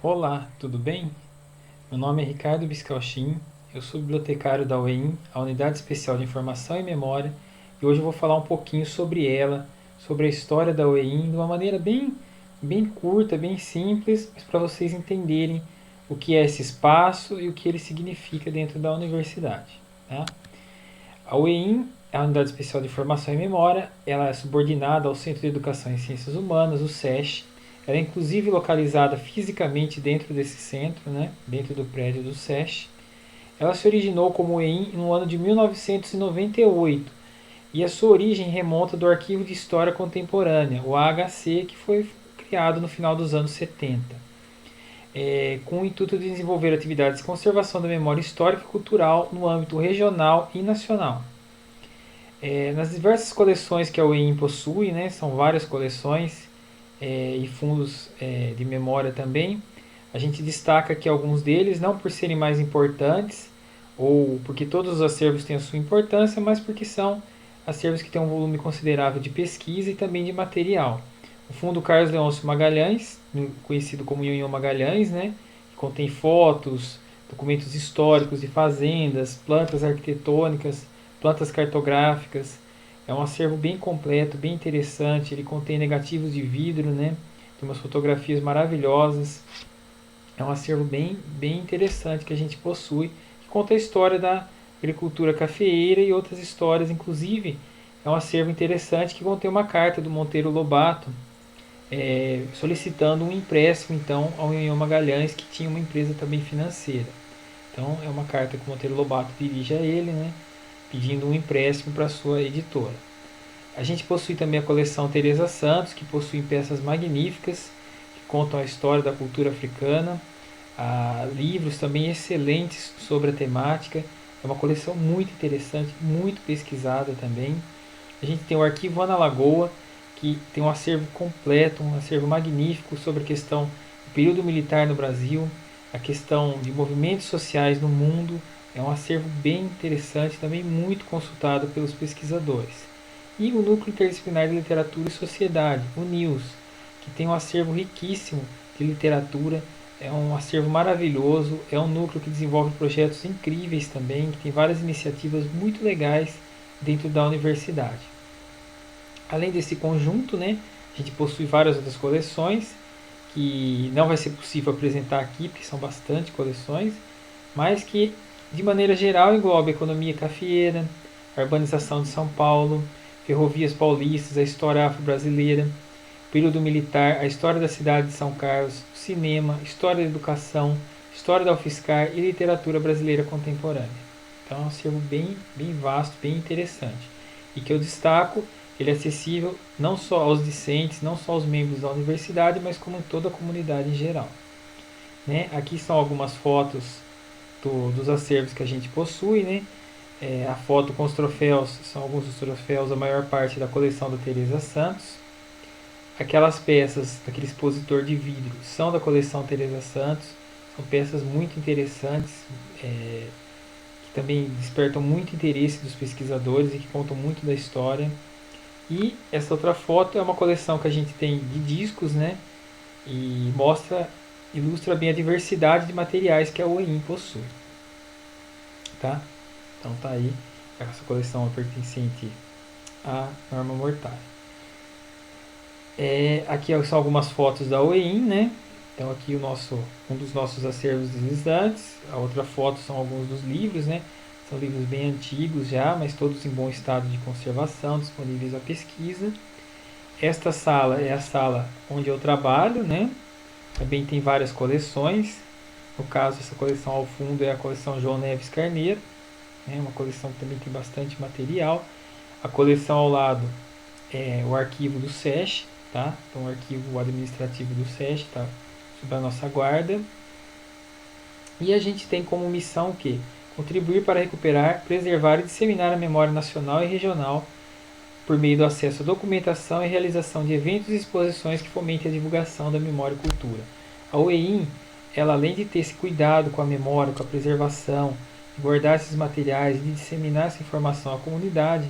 Olá, tudo bem? Meu nome é Ricardo Biscalchin, eu sou bibliotecário da UEM, a Unidade Especial de Informação e Memória, e hoje eu vou falar um pouquinho sobre ela, sobre a história da UEM, de uma maneira bem curta, bem simples, mas para vocês entenderem o que é esse espaço e o que ele significa dentro da universidade. Tá? A UEM, a Unidade Especial de Informação e Memória, ela é subordinada ao Centro de Educação em Ciências Humanas, o SESC. Ela é inclusive localizada fisicamente dentro desse centro, né, dentro do prédio do SESC. Ela se originou como UEM no ano de 1998 e a sua origem remonta do Arquivo de História Contemporânea, o AHC, que foi criado no final dos anos 70, com o intuito de desenvolver atividades de conservação da memória histórica e cultural no âmbito regional e nacional. Nas diversas coleções que a UEM possui, né, são várias coleções e fundos de memória também, a gente destaca que alguns deles, não por serem mais importantes, ou porque todos os acervos têm a sua importância, mas porque são acervos que têm um volume considerável de pesquisa e também de material. O Fundo Carlos Leôncio Magalhães, conhecido como Nhonhô Magalhães, né, que contém fotos, documentos históricos de fazendas, plantas arquitetônicas, plantas cartográficas. É um acervo bem completo, bem interessante. Ele contém negativos de vidro, né? Tem umas fotografias maravilhosas. É um acervo bem interessante que a gente possui, que conta a história da agricultura cafeeira e outras histórias. Inclusive, é um acervo interessante que contém uma carta do Monteiro Lobato solicitando um empréstimo então ao Nhonhô Magalhães, que tinha uma empresa também financeira. Então, é uma carta que o Monteiro Lobato dirige a ele, né? Pedindo um empréstimo para sua editora. A gente possui também a coleção Teresa Santos, que possui peças magníficas que contam a história da cultura africana, livros também excelentes sobre a temática. É uma coleção muito interessante, muito pesquisada também. A gente tem o Arquivo Ana Lagoa, que tem um acervo completo, um acervo magnífico sobre a questão do período militar no Brasil, a questão de movimentos sociais no mundo. É um acervo bem interessante, também muito consultado pelos pesquisadores. E o Núcleo Interdisciplinar de Literatura e Sociedade, o NILS, que tem um acervo riquíssimo de literatura. É um acervo maravilhoso, é um núcleo que desenvolve projetos incríveis também, que tem várias iniciativas muito legais dentro da universidade. Além desse conjunto, né, a gente possui várias outras coleções que não vai ser possível apresentar aqui, porque são bastante coleções, mas que, de maneira geral, engloba a economia cafeeira, a urbanização de São Paulo, ferrovias paulistas, a história afro-brasileira, período militar, a história da cidade de São Carlos, cinema, história da educação, história da UFSCar e literatura brasileira contemporânea. Então é um acervo bem vasto, bem interessante. E que eu destaco, ele é acessível não só aos discentes, não só aos membros da universidade, mas como em toda a comunidade em geral. Né? Aqui são algumas fotos dos acervos que a gente possui. Né? A foto com os troféus, são alguns dos troféus, a maior parte da coleção da Teresa Santos. Aquelas peças daquele expositor de vidro são da coleção Teresa Santos, são peças muito interessantes, que também despertam muito interesse dos pesquisadores e que contam muito da história. E essa outra foto é uma coleção que a gente tem de discos, né? E ilustra bem a diversidade de materiais que a UEM possui. Tá? Então tá aí, essa coleção é pertencente à Norma Mortari. Aqui são algumas fotos da UEM, né? Então aqui um dos nossos acervos deslizantes. A outra foto são alguns dos livros, né? São livros bem antigos já, mas todos em bom estado de conservação, disponíveis à pesquisa. Esta sala é a sala onde eu trabalho, né? Também tem várias coleções. No caso, essa coleção ao fundo é a coleção João Neves Carneiro, né? Uma coleção que também tem bastante material. A coleção ao lado é o arquivo do SESC, tá? Então o arquivo administrativo do SESC está sob a nossa guarda. E a gente tem como missão o quê? Contribuir para recuperar, preservar e disseminar a memória nacional e regional por meio do acesso à documentação e realização de eventos e exposições que fomentem a divulgação da memória e cultura. A UEM, ela além de ter esse cuidado com a memória, com a preservação, de guardar esses materiais, de disseminar essa informação à comunidade,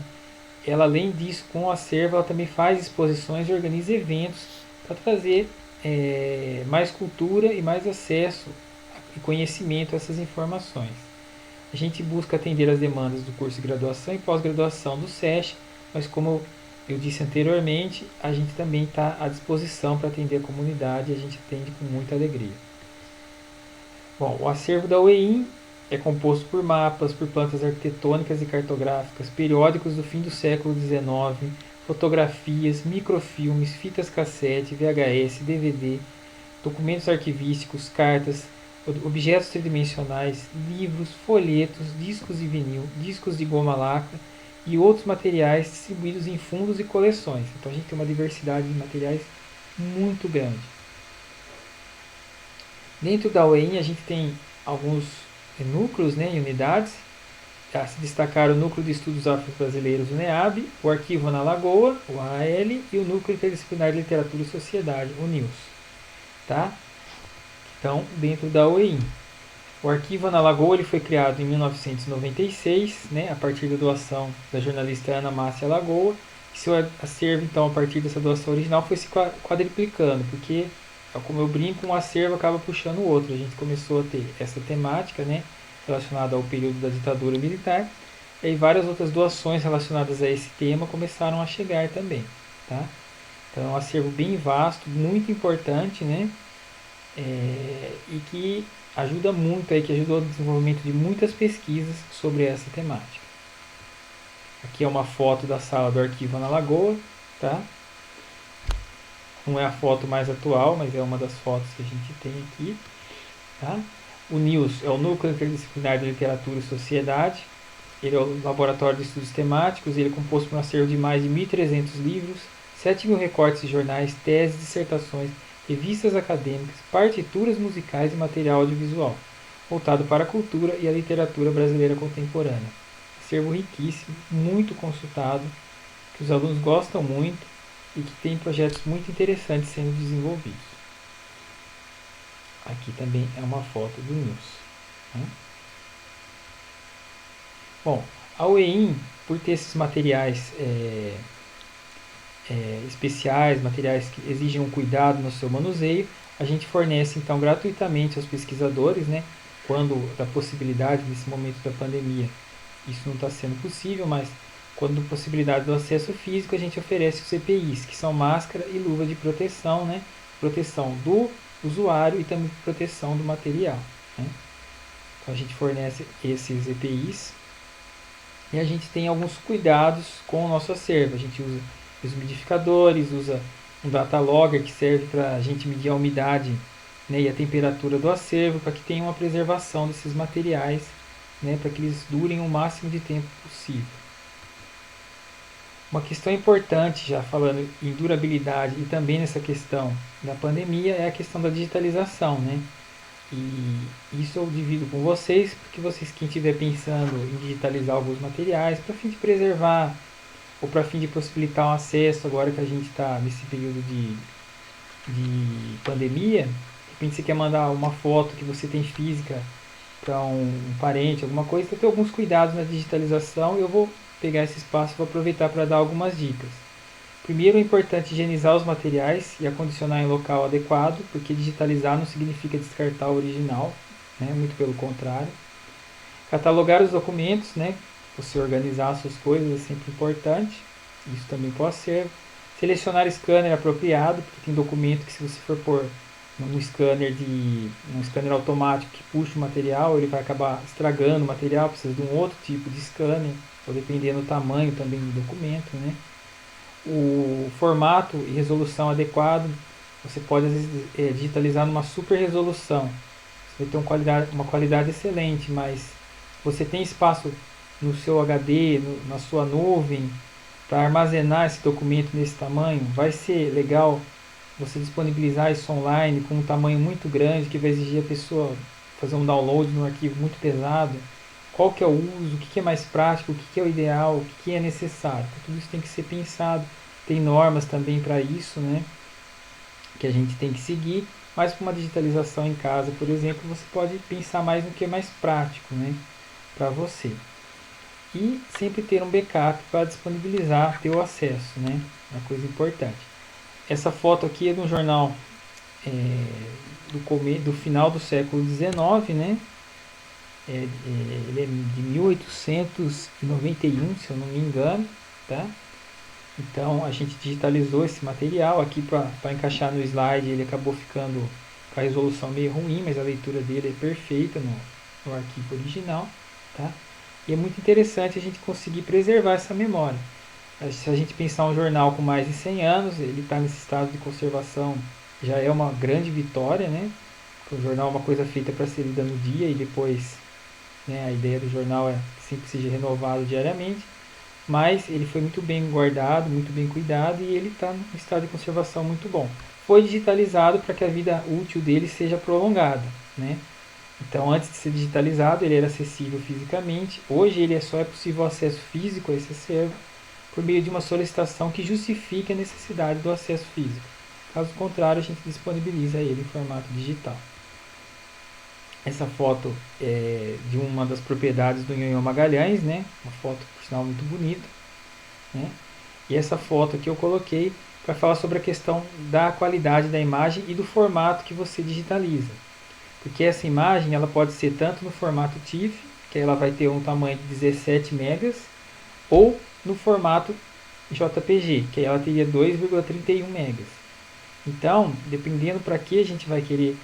ela além disso, com o acervo, ela também faz exposições e organiza eventos para trazer mais cultura e mais acesso e conhecimento a essas informações. A gente busca atender as demandas do curso de graduação e pós-graduação do SESC, mas como eu disse anteriormente, a gente também está à disposição para atender a comunidade e a gente atende com muita alegria. Bom, o acervo da UEIM é composto por mapas, por plantas arquitetônicas e cartográficas, periódicos do fim do século XIX, fotografias, microfilmes, fitas cassete, VHS, DVD, documentos arquivísticos, cartas, objetos tridimensionais, livros, folhetos, discos de vinil, discos de goma lacra e outros materiais distribuídos em fundos e coleções. Então a gente tem uma diversidade de materiais muito grande. Dentro da UEM a gente tem alguns núcleos, né, e unidades. Se destacar o Núcleo de Estudos Afro-Brasileiros, o NEAB, o Arquivo Ana Lagoa, o AL, e o Núcleo Interdisciplinar de Literatura e Sociedade, o NILS. Tá? Então, dentro da UEM. O Arquivo Ana Lagoa ele foi criado em 1996, né, a partir da doação da jornalista Ana Márcia Lagoa. E seu acervo, então, a partir dessa doação original, foi se quadriplicando, porque, como eu brinco, um acervo acaba puxando o outro. A gente começou a ter essa temática, né, relacionada ao período da ditadura militar, e aí várias outras doações relacionadas a esse tema começaram a chegar também. Tá? Então é um acervo bem vasto, muito importante, né, e que ajuda muito, que ajudou no desenvolvimento de muitas pesquisas sobre essa temática. Aqui é uma foto da sala do Arquivo Ana Lagoa, tá? Não é a foto mais atual, mas é uma das fotos que a gente tem aqui, tá? O NILS é o Núcleo Interdisciplinar de Literatura e Sociedade. Ele é o laboratório de estudos temáticos. Ele é composto por um acervo de mais de 1.300 livros, 7.000 recortes de jornais, teses, dissertações, revistas acadêmicas, partituras musicais e material audiovisual, voltado para a cultura e a literatura brasileira contemporânea. Acervo riquíssimo, muito consultado, que os alunos gostam muito e que tem projetos muito interessantes sendo desenvolvidos. Aqui também é uma foto do NILS. Né? Bom, a UEM, por ter esses materiais especiais, materiais que exigem um cuidado no seu manuseio, a gente fornece então gratuitamente aos pesquisadores, né, quando da possibilidade nesse momento da pandemia, isso não está sendo possível, mas quando da possibilidade do acesso físico, a gente oferece os EPIs, que são máscara e luva de proteção, né, proteção do usuário e também proteção do material. Né? Então a gente fornece esses EPIs e a gente tem alguns cuidados com o nosso acervo. A gente usa os umidificadores, usa um data logger que serve para a gente medir a umidade, né, e a temperatura do acervo, para que tenha uma preservação desses materiais, né, para que eles durem o máximo de tempo possível. Uma questão importante, já falando em durabilidade e também nessa questão da pandemia, é a questão da digitalização, né? E isso eu divido com vocês, porque vocês, quem estiver pensando em digitalizar alguns materiais, para fim de preservar ou para fim de possibilitar um acesso, agora que a gente está nesse período de pandemia, de repente você quer mandar uma foto que você tem física para um parente, alguma coisa, então tem alguns cuidados na digitalização e eu vou pegar esse espaço e vou aproveitar para dar algumas dicas. Primeiro, é importante higienizar os materiais e acondicionar em local adequado, porque digitalizar não significa descartar o original, né? Muito pelo contrário. Catalogar os documentos, né? Você organizar as suas coisas é sempre importante, isso também pode ser. Selecionar scanner apropriado, porque tem documento que se você for pôr um scanner automático que puxa o material, ele vai acabar estragando o material, precisa de um outro tipo de scanner, ou dependendo do tamanho também do documento, né? O formato e resolução adequado, você pode às vezes digitalizar numa super resolução, você vai ter uma qualidade excelente, mas você tem espaço no seu HD, na sua nuvem, para armazenar esse documento nesse tamanho, vai ser legal você disponibilizar isso online com um tamanho muito grande que vai exigir a pessoa fazer um download num arquivo muito pesado. Qual que é o uso, o que é mais prático, o que é o ideal, o que é necessário. Então, tudo isso tem que ser pensado. Tem normas também para isso, né, que a gente tem que seguir, mas para uma digitalização em casa, por exemplo, você pode pensar mais no que é mais prático, né, para você. E sempre ter um backup para disponibilizar, ter o acesso, né, é uma coisa importante. Essa foto aqui é de um jornal do final do século XIX, né? Ele é de 1891, se eu não me engano, tá? Então a gente digitalizou esse material aqui para encaixar no slide. Ele acabou ficando com a resolução meio ruim, mas a leitura dele é perfeita no arquivo original, tá? E é muito interessante a gente conseguir preservar essa memória. Se a gente pensar um jornal com mais de 100 anos, ele está nesse estado de conservação, já é uma grande vitória, né? Porque o jornal é uma coisa feita para ser lida no dia e depois, né, a ideia do jornal é que sempre seja renovado diariamente. Mas ele foi muito bem guardado, muito bem cuidado e ele está em estado de conservação muito bom. Foi digitalizado para que a vida útil dele seja prolongada, né? Então, antes de ser digitalizado, ele era acessível fisicamente. Hoje, ele só é possível acesso físico a esse acervo por meio de uma solicitação que justifique a necessidade do acesso físico. Caso contrário, a gente disponibiliza ele em formato digital. Essa foto é de uma das propriedades do Nhonhô Magalhães, né? Uma foto, por sinal, muito bonita, né? E essa foto aqui eu coloquei para falar sobre a questão da qualidade da imagem e do formato que você digitaliza. Porque essa imagem ela pode ser tanto no formato TIFF, que ela vai ter um tamanho de 17 megas, ou no formato JPG, que ela teria 2,31 megas. Então, dependendo para que a gente vai querer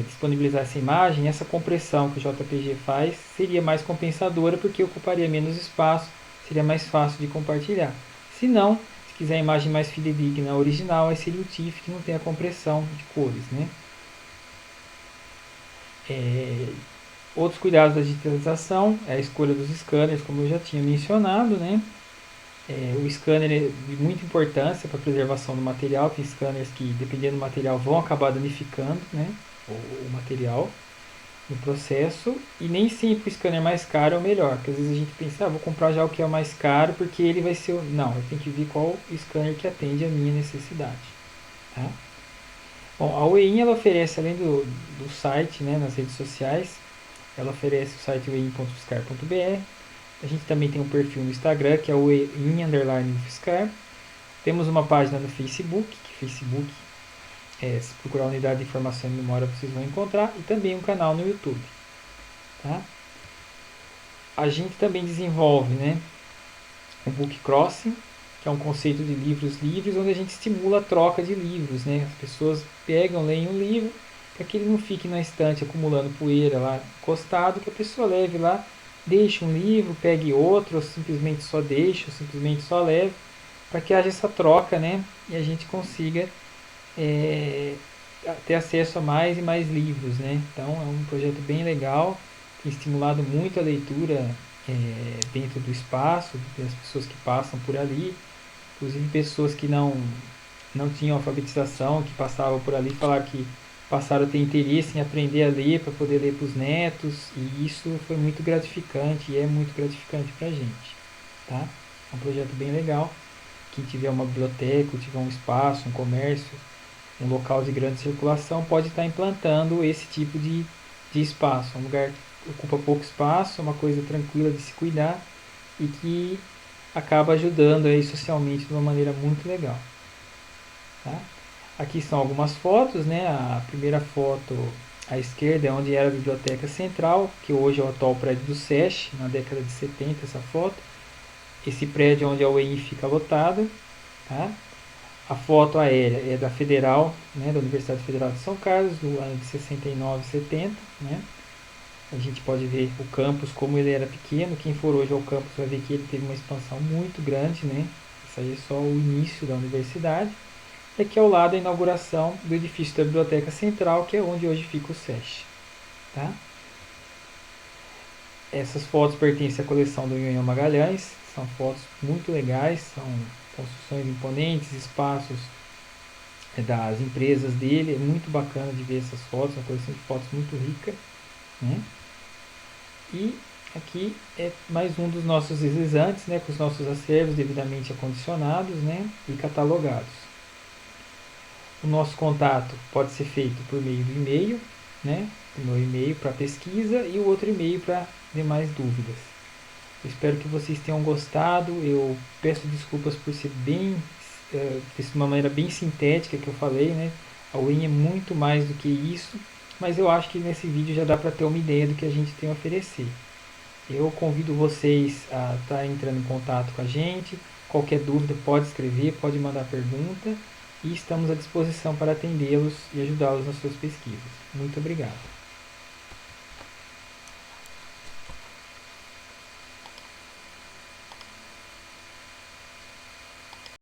disponibilizar essa imagem, essa compressão que o JPG faz seria mais compensadora porque ocuparia menos espaço, seria mais fácil de compartilhar. Se não, se quiser a imagem mais fidedigna original, aí seria o TIFF que não tem a compressão de cores, né? Outros cuidados da digitalização é a escolha dos scanners, como eu já tinha mencionado, né? O scanner é de muita importância para a preservação do material. Tem scanners que, dependendo do material, vão acabar danificando, né, o material no processo. E nem sempre o scanner mais caro é o melhor, porque às vezes a gente pensa, vou comprar já o que é o mais caro porque ele vai ser... Não, eu tenho que ver qual scanner que atende a minha necessidade. Tá? Bom, a Weinha ela oferece, além do site, né, nas redes sociais, ela oferece o site weinha.fiscar.br. A gente também tem um perfil no Instagram, que é o in_fiscar. Temos uma página no Facebook, se procurar Unidade de Informação e Memória, vocês vão encontrar. E também um canal no YouTube. Tá? A gente também desenvolve, né, o Book Crossing, que é um conceito de livros livres, onde a gente estimula a troca de livros. Né? As pessoas pegam, leem um livro, para que ele não fique na estante acumulando poeira lá encostado, que a pessoa leve lá, deixe um livro, pegue outro, ou simplesmente só deixe, ou simplesmente só leve, para que haja essa troca, né? E a gente consiga ter acesso a mais e mais livros, né? Então é um projeto bem legal, tem estimulado muito a leitura dentro do espaço, das pessoas que passam por ali, inclusive pessoas que não tinham alfabetização, que passavam por ali, falaram que passaram a ter interesse em aprender a ler para poder ler para os netos, e isso foi muito gratificante e é muito gratificante para a gente. Tá? É um projeto bem legal. Quem tiver uma biblioteca, tiver um espaço, um comércio, um local de grande circulação, pode estar implantando esse tipo de espaço. Um lugar que ocupa pouco espaço, uma coisa tranquila de se cuidar e que acaba ajudando aí socialmente de uma maneira muito legal. Tá? Aqui são algumas fotos, né? A primeira foto à esquerda é onde era a Biblioteca Central, que hoje é o atual prédio do SESC, na década de 70 essa foto. Esse prédio é onde a UEM fica lotada. Tá? A foto aérea é da Federal, né, da Universidade Federal de São Carlos, do ano de 69 e 70. Né? A gente pode ver o campus como ele era pequeno. Quem for hoje ao campus vai ver que ele teve uma expansão muito grande. Né? Isso aí é só o início da universidade. E aqui ao lado a inauguração do edifício da Biblioteca Central, que é onde hoje fica o SESC. Tá? Essas fotos pertencem à coleção do Nhonhô Magalhães, são fotos muito legais, são construções imponentes, espaços das empresas dele, é muito bacana de ver essas fotos, uma coleção de fotos muito rica. Né? E aqui é mais um dos nossos deslizantes, né, com os nossos acervos devidamente acondicionados, né, e catalogados. O nosso contato pode ser feito por meio do e-mail, né? O meu e-mail para pesquisa e o outro e-mail para demais dúvidas. Eu espero que vocês tenham gostado. Eu peço desculpas por ser de uma maneira bem sintética que eu falei, né? A UEM é muito mais do que isso, mas eu acho que nesse vídeo já dá para ter uma ideia do que a gente tem a oferecer. Eu convido vocês a estar entrando em contato com a gente. Qualquer dúvida pode escrever, pode mandar pergunta e estamos à disposição para atendê-los e ajudá-los nas suas pesquisas. Muito obrigado.